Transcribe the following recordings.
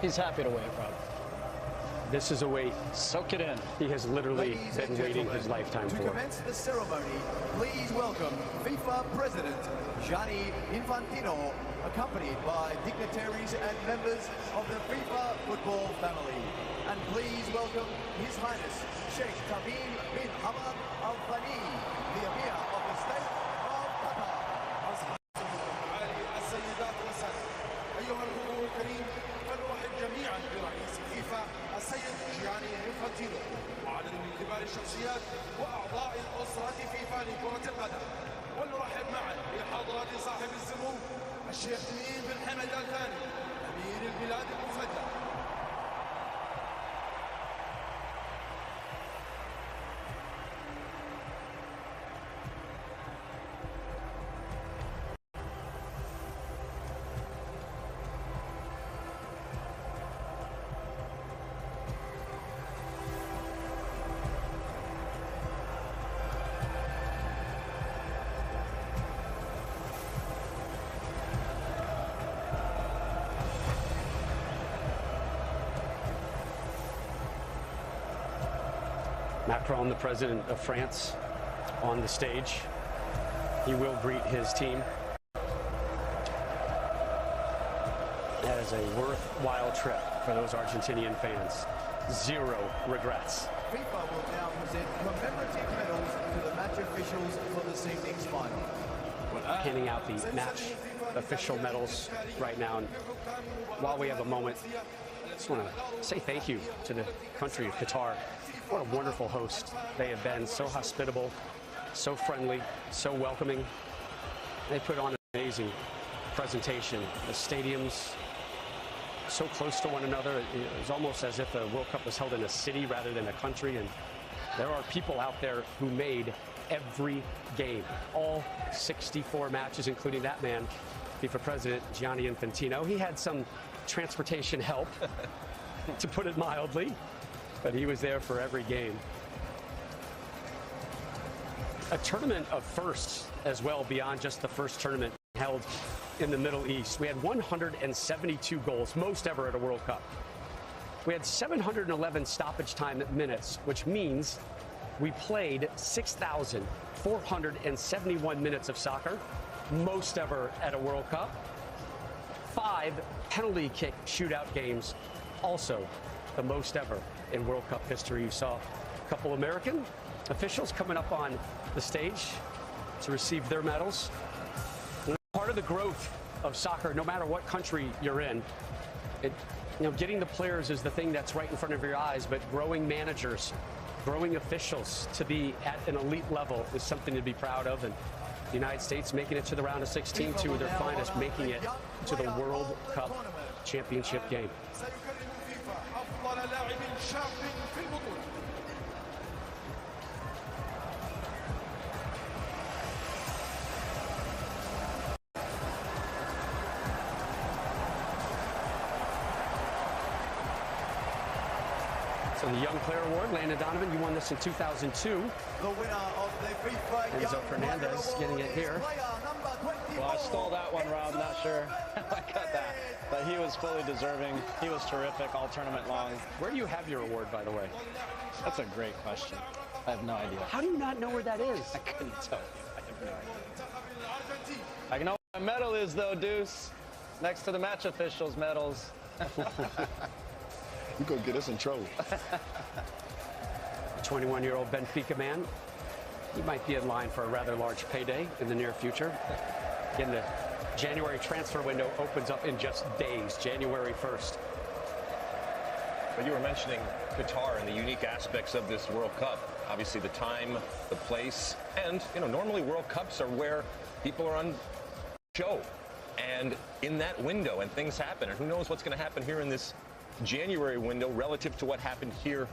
He's happy to wait, probably. This is a wait. Soak it in. He has literally been waiting his lifetime for. To commence the ceremony, please welcome FIFA President Gianni Infantino, accompanied by dignitaries and members of the FIFA football family. And please welcome His Highness Sheikh Tamim bin Hamad Al Thani, the Emir of the State of Qatar. السيدات والسادة، أيها الحضور الكريم، فنرحب جميعا برئيس فيفا السيد جياني إنفانتينو وعدد من كبار الشخصيات وأعضاء الأسرة فيفا لكرة القدم. ونرحب معا بحضرة صاحب السمو الشيخ تميم بن حمد آل ثاني أمير البلاد المفدى. Macron, the president of France, on the stage. He will greet his team. That is a worthwhile trip for those Argentinian fans. Zero regrets. FIFA will now present commemorative medals to the match officials for this evening's final. Handing out the match official medals right now. And while we have a moment, I just want to say thank you to the country of Qatar. What a wonderful host they have been. So hospitable, so friendly, so welcoming. They put on an amazing presentation. The stadiums so close to one another. It was almost as if the World Cup was held in a city rather than a country. And there are people out there who made every game, all 64 matches, including that man, FIFA President Gianni Infantino. He had some transportation help, to put it mildly, but he was there for every game. A tournament of firsts as well, beyond just the first tournament held in the Middle East. We had 172 goals, most ever at a World Cup. We had 711 stoppage time minutes, which means we played 6,471 minutes of soccer, most ever at a World Cup. 5 penalty kick shootout games, also the most ever in World Cup history. You saw a couple American officials coming up on the stage to receive their medals. Part of the growth of soccer, no matter what country you're in, getting the players is the thing that's right in front of your eyes, but growing managers, growing officials to be at an elite level is something to be proud of. And the United States making it to the round of 16, two of their finest making it to the World Cup championship game. So the Young Player Award, Landon Donovan, you won this in 2002. The winner of the FIFA Enzo Fernandez getting it here. Well, I stole that one, Rob. Not sure I got that. But he was fully deserving. He was terrific all tournament long. Where do you have your award, by the way? That's a great question. I have no idea. How do you not know where that is? I couldn't tell you. I have no idea. I know where my medal is, though, Deuce. Next to the match officials' medals. You're going to get us in trouble. 21-year-old Benfica man. He might be in line for a rather large payday in the near future. Again, the January transfer window opens up in just days, January 1st. But you were mentioning Qatar and the unique aspects of this World Cup. Obviously, the time, the place, and, normally World Cups are where people are on show. And in that window, and things happen. And who knows what's going to happen here in this January window relative to what happened here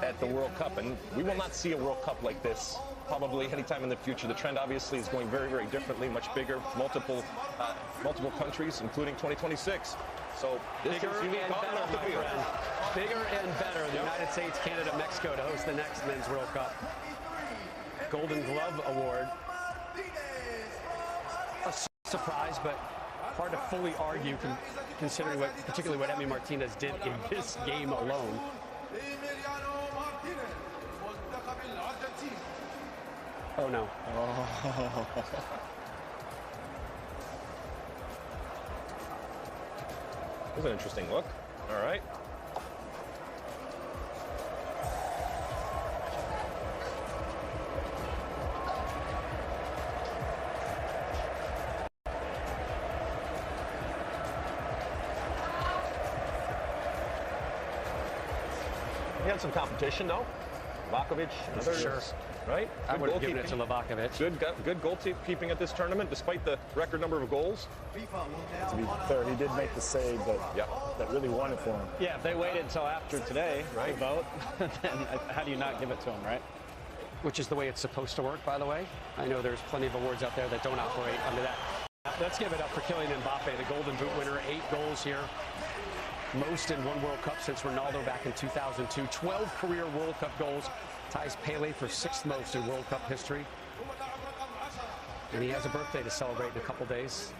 at the World Cup. And we will not see a World Cup like this probably anytime in the future. The trend obviously is going very, very differently, much bigger, multiple countries, including 2026. So this is unique on and off the field. Bigger and better. The United States, Canada, Mexico to host the next Men's World Cup. Golden Glove Award. A surprise, but hard to fully argue considering particularly what Emi Martinez did in this game alone. Oh no. Oh. It was an interesting look. All right. He had some competition, though. Lakovic, others, sure. Right? I would have given it to Livakovic. Good goalkeeping at this tournament, despite the record number of goals. To be fair, he did make the save that really won it for him. Yeah, if they waited until after today to vote, then how do you not give it to him, right? Which is the way it's supposed to work, by the way. I know there's plenty of awards out there that don't operate under that. Let's give it up for Kylian Mbappe, the Golden Boot winner. 8 goals here. Most in one World Cup since Ronaldo back in 2002. 12 career World Cup goals. Ties Pele for 6th most in World Cup history. And he has a birthday to celebrate in a couple days.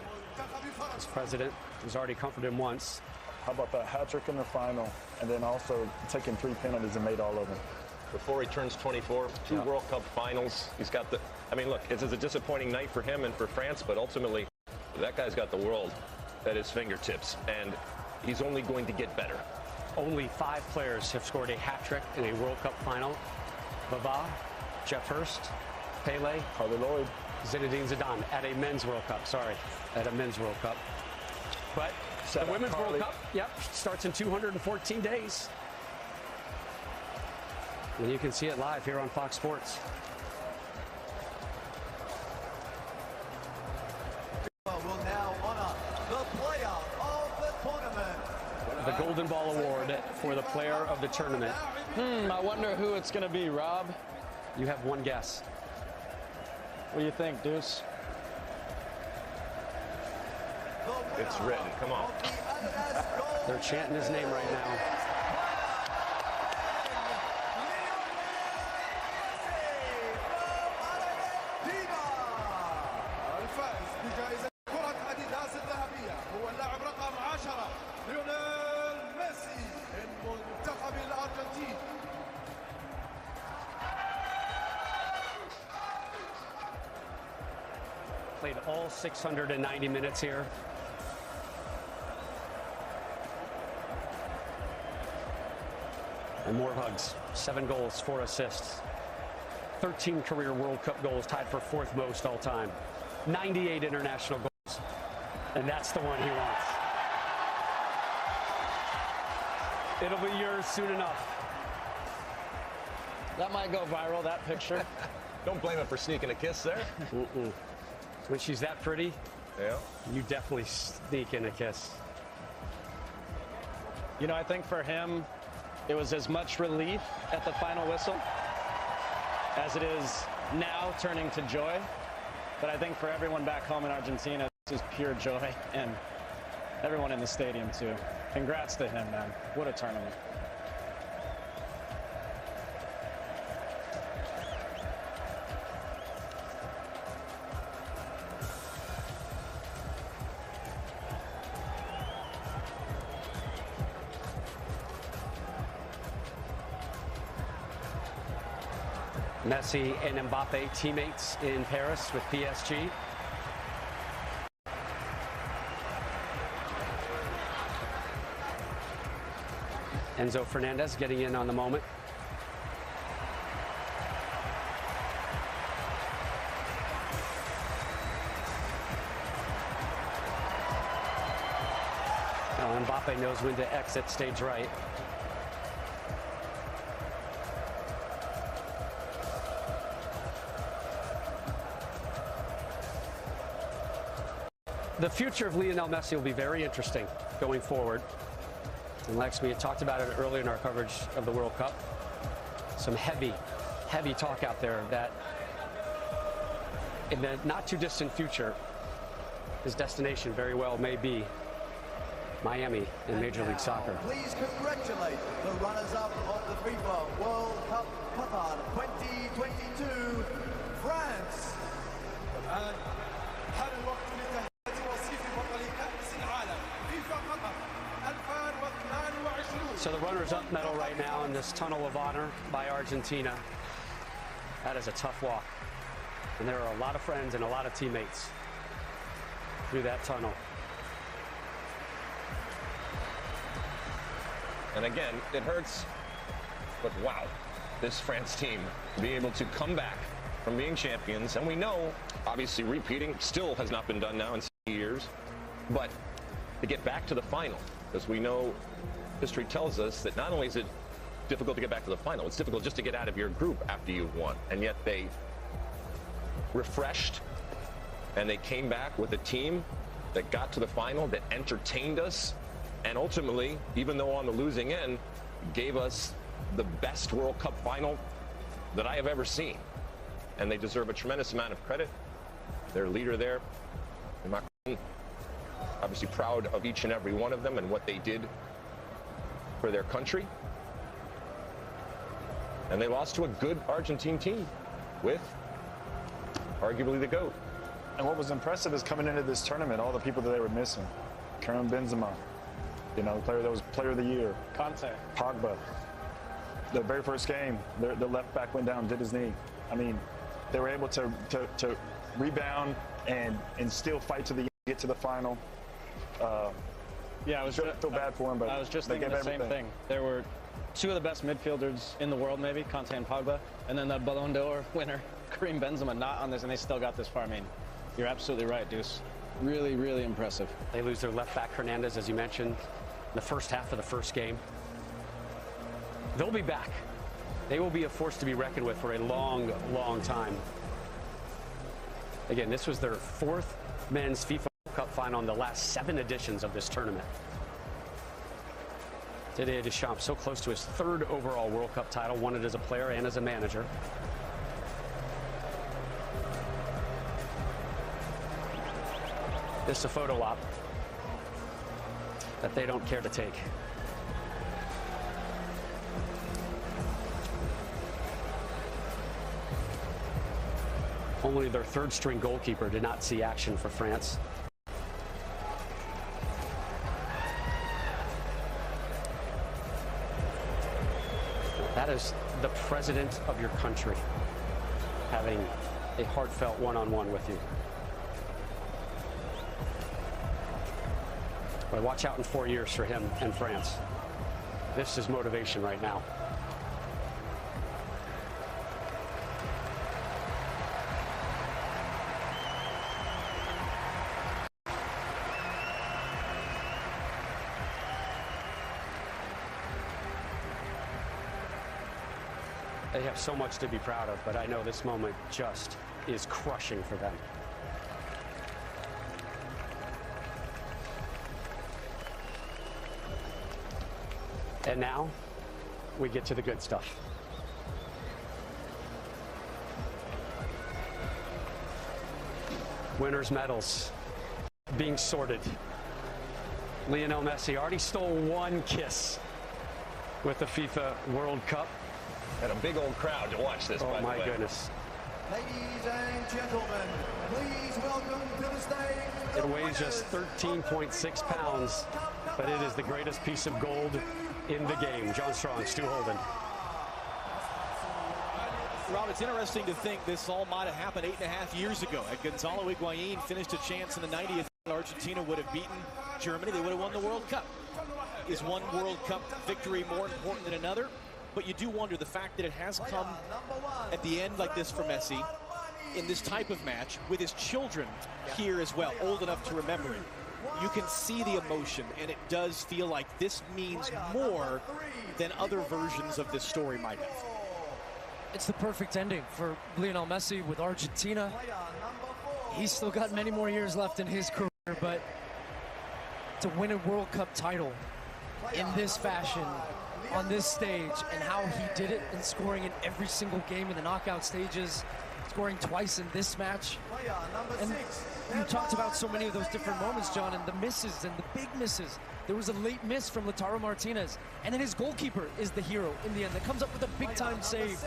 His president has already comforted him once. How about that hat-trick in the final, and then also taking 3 penalties and made all of them. Before he turns 24, 2 World Cup finals. He's got the, I mean, look, it's a disappointing night for him and for France, but ultimately, that guy's got the world at his fingertips, and he's only going to get better. Only 5 players have scored a hat-trick in a World Cup final. Vava, Jeff Hurst, Pele, Harvey Lloyd, Zinedine Zidane at a men's World Cup. Sorry, at a men's World Cup. But the women's World Cup, starts in 214 days. And you can see it live here on Fox Sports. Will now honor the player of the tournament. The Golden Ball Award for the player of the tournament. I wonder who it's going to be, Rob. You have one guess. What do you think, Deuce? It's written. Come on. They're chanting his name right now. Played all 690 minutes here. And more hugs. 7 goals, 4 assists. 13 career World Cup goals, tied for 4th most all time. 98 international goals. And that's the one he wants. It'll be yours soon enough. That might go viral, that picture. Don't blame him for sneaking a kiss there. When she's that pretty, you definitely sneak in a kiss. You know, I think for him, it was as much relief at the final whistle as it is now turning to joy. But I think for everyone back home in Argentina, this is pure joy, and everyone in the stadium too. Congrats to him, man. What a tournament. Messi and Mbappe teammates in Paris with PSG. Enzo Fernandez getting in on the moment. Now Mbappe knows when to exit stage right. The future of Lionel Messi will be very interesting going forward. And Lex, we had talked about it earlier in our coverage of the World Cup. Some heavy talk out there that in the not too distant future, his destination very well may be Miami in Major League Soccer. Please congratulate the runners-up of the FIFA World Cup Qatar 2022, France. So the runners-up medal right now in this tunnel of honor by Argentina. That is a tough walk. And there are a lot of friends and a lot of teammates through that tunnel. And again, it hurts, but wow, this France team to be able to come back from being champions, and we know, obviously, repeating still has not been done now in 60 years, but to get back to the final, because we know history tells us that not only is it difficult to get back to the final, it's difficult just to get out of your group after you've won, and yet they refreshed, and they came back with a team that got to the final, that entertained us, and ultimately, even though on the losing end, gave us the best World Cup final that I have ever seen. And they deserve a tremendous amount of credit. Their leader there, Macron, obviously proud of each and every one of them and what they did for their country. And they lost to a good Argentine team with arguably the GOAT. And what was impressive is coming into this tournament, all the people that they were missing. Karim Benzema, you know, the player that was player of the year. Conte. Pogba. The very first game, the left back went down, did his knee. I mean, they were able to rebound and still fight to the get to the final. Yeah, I feel bad for him, but I was just thinking the same thing. There were two of the best midfielders in the world, maybe, Conte and Pogba, and then the Ballon d'Or winner, Karim Benzema, not on this, and they still got this far. I mean, you're absolutely right, Deuce. Really, really impressive. They lose their left back, Hernandez, as you mentioned, in the first half of the first game. They'll be back. They will be a force to be reckoned with for a long, long time. Again, this was their fourth men's FIFA World Cup final in the last 7 editions of this tournament. Didier Deschamps so close to his 3rd overall World Cup title, won it as a player and as a manager. This is a photo op that they don't care to take. Only their 3rd-string goalkeeper did not see action for France. That is the president of your country having a heartfelt one-on-one with you. But watch out in 4 years for him and France. This is motivation right now. They have so much to be proud of, but I know this moment just is crushing for them. And now we get to the good stuff. Winners' medals being sorted. Lionel Messi already stole 1 kiss with the FIFA World Cup. And a big old crowd to watch this, Oh, by the my way. goodness. Ladies and gentlemen, please welcome to the stage. It weighs just 13.6 pounds, but it is the greatest piece of gold in the game. John Strong, Stu Holden. Rob, it's interesting to think this all might have happened 8.5 years ago. Had Gonzalo Higuain finished a chance in the 90th, Argentina would have beaten Germany. They would have won the World Cup. Is one World Cup victory more important than another? But you do wonder the fact that it has come at the end like this for Messi in this type of match with his children here as well, old enough to remember it. You can see the emotion, and it does feel like this means more than other versions of this story might have. It's the perfect ending for Lionel Messi with Argentina. He's still got many more years left in his career, but to win a World Cup title in this fashion, on this stage, and how he did it in scoring in every single game in the knockout stages, scoring twice in this match. And you talked about so many of those different moments, John, and the misses and the big misses. There was a late miss from Lautaro Martinez, and then his goalkeeper is the hero in the end that comes up with a big-time save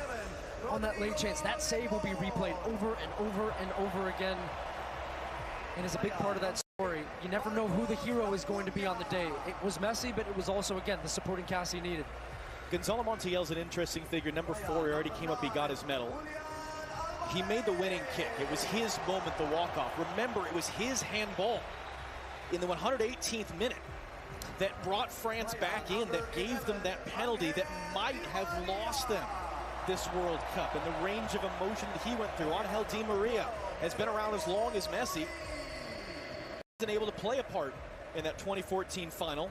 on that late chance. That save will be replayed over and over and over again, and is a big part of that story. You never know who the hero is going to be on the day. It was Messi, but it was also, again, the supporting cast he needed. Gonzalo Montiel's an interesting figure. Number 4, he already came up, he got his medal. He made the winning kick. It was his moment, the walk-off. Remember, it was his handball in the 118th minute that brought France back in, that gave them that penalty that might have lost them this World Cup. And the range of emotion that he went through. Angel Di Maria has been around as long as Messi. Wasn't able to play a part in that 2014 final.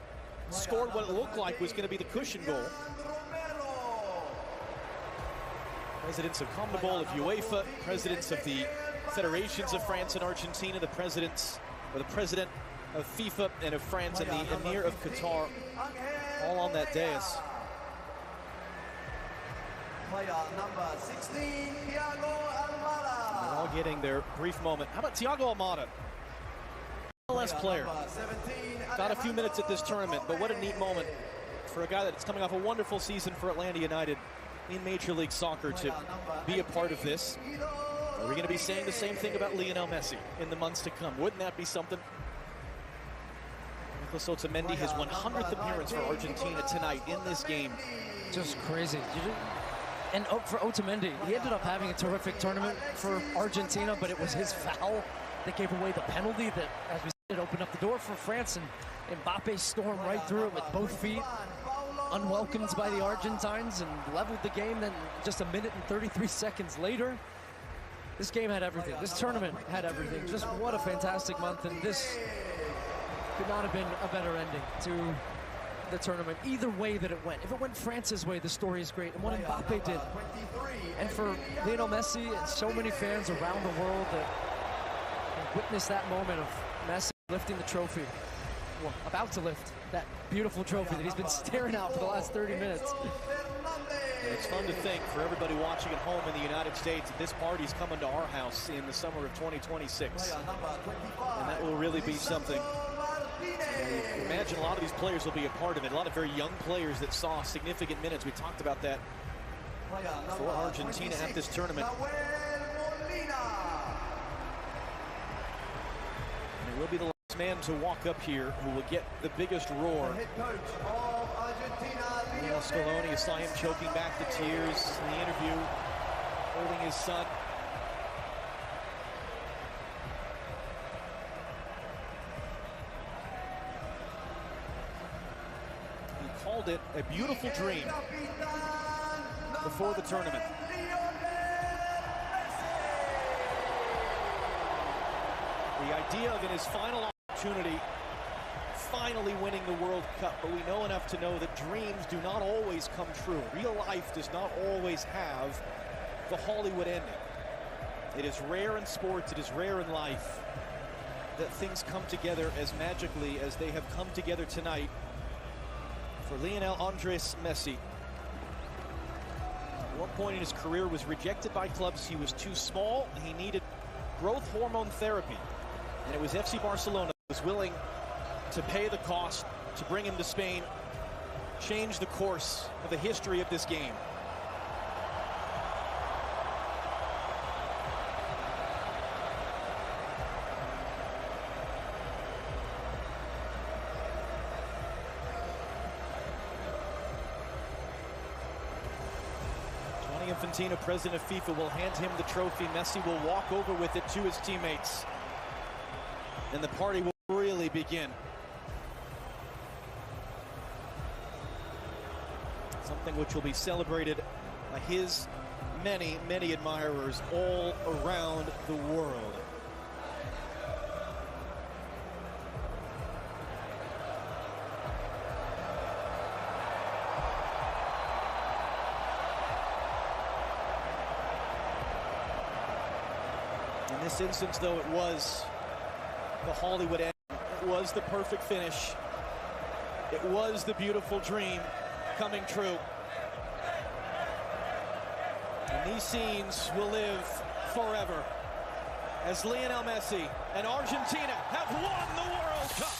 Scored what it looked like was going to be the cushion goal. Presidents of CONMEBOL, of UEFA, presidents of the federations of France and Argentina, the president of FIFA and of France, and the Emir of Qatar, all on that dais. Player number 16, Thiago Almada. They're all getting their brief moment. How about Thiago Almada? MLS player. Got a few minutes at this tournament, but what a neat moment for a guy that's coming off a wonderful season for Atlanta United in Major League Soccer to be a part of this. Are we going to be saying the same thing about Lionel Messi in the months to come? Wouldn't that be something? Nicolas Otamendi, his 100th appearance for Argentina tonight in this game. Just crazy. And for Otamendi, he ended up having a terrific tournament for Argentina, but it was his foul that gave away the penalty that, as we said, opened up the door for France, and Mbappe stormed right through it with both feet, unwelcomed by the Argentines, and leveled the game. Then just a minute and 33 seconds later, this game had everything. This tournament had everything. Just what a fantastic month, and this could not have been a better ending to the tournament, either way that it went. If it went France's way, the story is great, and what Mbappe did. And for Lionel Messi and so many fans around the world that witnessed that moment of Messi lifting the trophy, well, about to lift that beautiful trophy that he's been staring out for the last 30 minutes. And it's fun to think for everybody watching at home in the United States that this party's coming to our house in the summer of 2026. And that will really be something. Imagine a lot of these players will be a part of it. A lot of very young players that saw significant minutes. We talked about that for Argentina at this tournament. And it will be the last man to walk up here who will get the biggest roar. Lionel Scaloni, you saw him choking back the tears in the interview, holding his son. He called it a beautiful dream before the tournament. The idea of in his final opportunity finally winning the World Cup, but we know enough to know that dreams do not always come true. Real life does not always have the Hollywood ending. It is rare in sports, it is rare in life that things come together as magically as they have come together tonight for Lionel Andres Messi. At one point in his career was rejected by clubs. He was too small, he needed growth hormone therapy, and it was FC Barcelona that was willing to pay the cost to bring him to Spain, change the course of the history of this game. Gianni Infantino, president of FIFA, will hand him the trophy. Messi will walk over with it to his teammates, and the party will really begin. Something which will be celebrated by his many, many admirers all around the world. In this instance, though, it was the Hollywood end. It was the perfect finish. It was the beautiful dream coming true. And these scenes will live forever as Lionel Messi and Argentina have won the World Cup.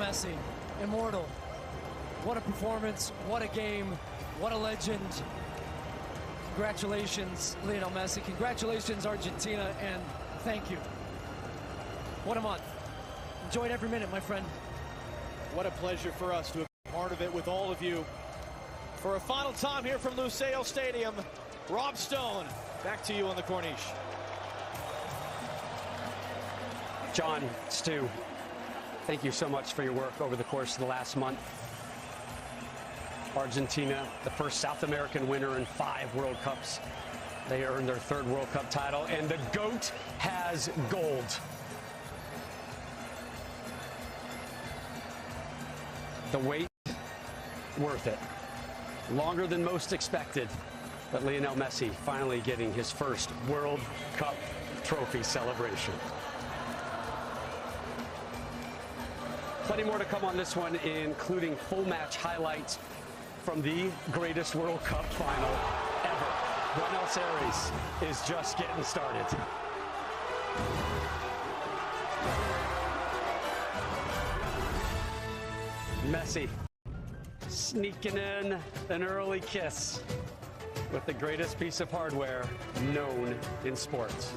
Messi, immortal. What a performance, what a game, what a legend. Congratulations, Lionel Messi. Congratulations, Argentina, and thank you. What a month. Enjoyed every minute, my friend. What a pleasure for us to have been part of it with all of you. For a final time here from Lusail Stadium, Rob Stone, back to you on the Corniche. John, Stu, thank you so much for your work over the course of the last month. Argentina, the first South American winner in 5 World Cups. They earned their 3rd World Cup title, and the GOAT has gold. The wait, worth it. Longer than most expected, but Lionel Messi finally getting his first World Cup trophy celebration. Plenty more to come on this one, including full match highlights from the greatest World Cup final ever. Buenos Aires is just getting started. Messi sneaking in an early kiss with the greatest piece of hardware known in sports.